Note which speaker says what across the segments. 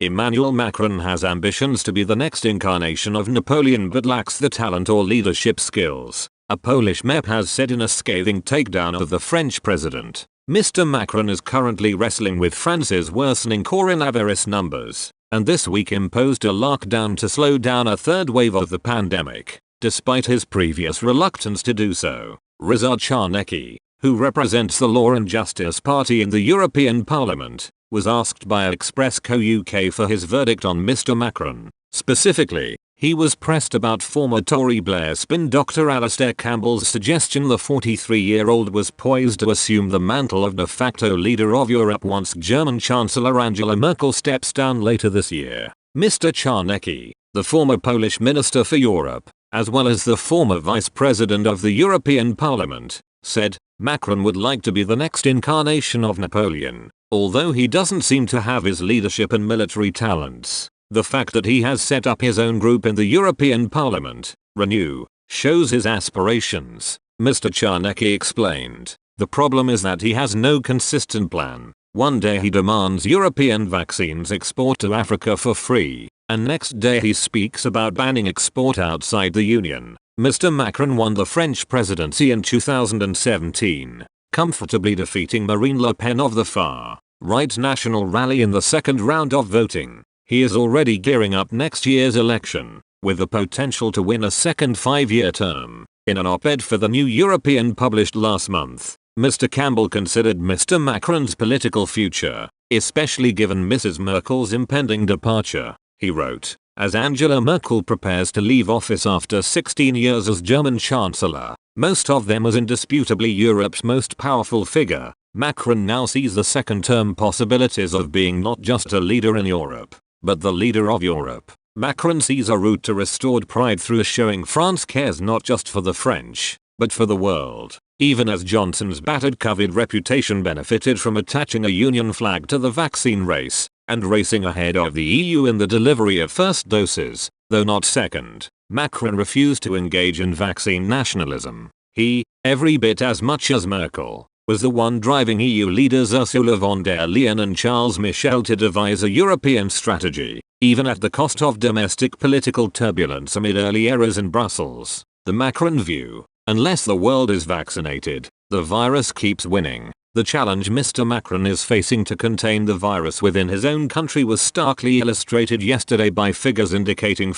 Speaker 1: Emmanuel Macron has ambitions to be the next incarnation of Napoleon but lacks the talent or leadership skills, a Polish MEP has said in a scathing takedown of the French president. Mr. Macron is currently wrestling with France's worsening coronavirus numbers, and this week imposed a lockdown to slow down a third wave of the pandemic, despite his previous reluctance to do so. Ryszard Czarnecki, who represents the Law and Justice Party in the European Parliament, was asked by Express Co UK for his verdict on Mr. Macron. Specifically, he was pressed about former Tory Blair spin Dr. Alastair Campbell's suggestion the 43-year-old was poised to assume the mantle of de facto leader of Europe once German Chancellor Angela Merkel steps down later this year. Mr. Czarnecki, the former Polish Minister for Europe, as well as the former Vice President of the European Parliament, said, Macron would like to be the next incarnation of Napoleon, although he doesn't seem to have his leadership and military talents. The fact that he has set up his own group in the European Parliament, Renew, shows his aspirations, Mr. Czarnecki explained. The problem is that he has no consistent plan. One day he demands European vaccines export to Africa for free, and next day he speaks about banning export outside the Union. Mr. Macron won the French presidency in 2017, comfortably defeating Marine Le Pen of the far-right National Rally in the second round of voting. He is already gearing up next year's election, with the potential to win a second 5-year term. In an op-ed for the New European published last month, Mr. Campbell considered Mr. Macron's political future, especially given Mrs. Merkel's impending departure. He wrote, as Angela Merkel prepares to leave office after 16 years as German Chancellor, most of them as indisputably Europe's most powerful figure, Macron now sees the second-term possibilities of being not just a leader in Europe, but the leader of Europe. Macron sees a route to restored pride through showing France cares not just for the French, but for the world. Even as Johnson's battered COVID reputation benefited from attaching a Union flag to the vaccine race, and racing ahead of the EU in the delivery of first doses, though not second, Macron refused to engage in vaccine nationalism. He, every bit as much as Merkel, was the one driving EU leaders Ursula von der Leyen and Charles Michel to devise a European strategy, even at the cost of domestic political turbulence amid early errors in Brussels. The Macron view: unless the world is vaccinated, the virus keeps winning. The challenge Mr. Macron is facing to contain the virus within his own country was starkly illustrated yesterday by figures indicating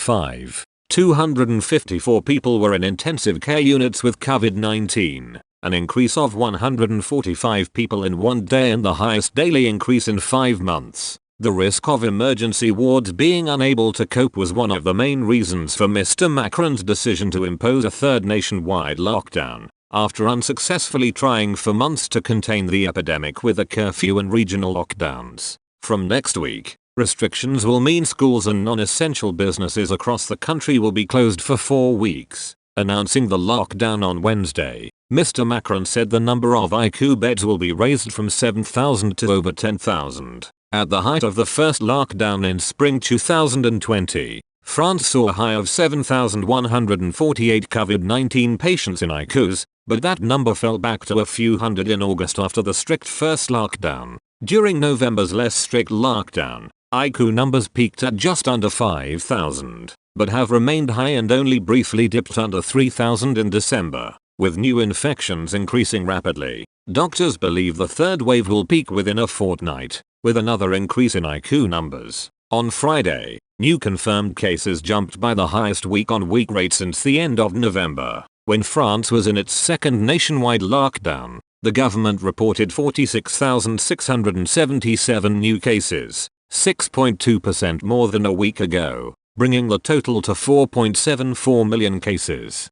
Speaker 1: 254 people were in intensive care units with COVID-19, an increase of 145 people in one day and the highest daily increase in 5 months. The risk of emergency wards being unable to cope was one of the main reasons for Mr. Macron's decision to impose a third nationwide lockdown, after unsuccessfully trying for months to contain the epidemic with a curfew and regional lockdowns. From next week, restrictions will mean schools and non-essential businesses across the country will be closed for 4 weeks. Announcing the lockdown on Wednesday, Mr. Macron said the number of ICU beds will be raised from 7,000 to over 10,000. At the height of the first lockdown in spring 2020, France saw a high of 7,148 COVID-19 patients in ICUs, but that number fell back to a few hundred in August after the strict first lockdown. During November's less strict lockdown, ICU numbers peaked at just under 5,000, but have remained high and only briefly dipped under 3,000 in December. With new infections increasing rapidly, doctors believe the third wave will peak within a fortnight, with another increase in ICU numbers. On Friday, new confirmed cases jumped by the highest week-on-week rate since the end of November, when France was in its second nationwide lockdown. The government reported 46,677 new cases, 6.2% more than a week ago, bringing the total to 4.74 million cases.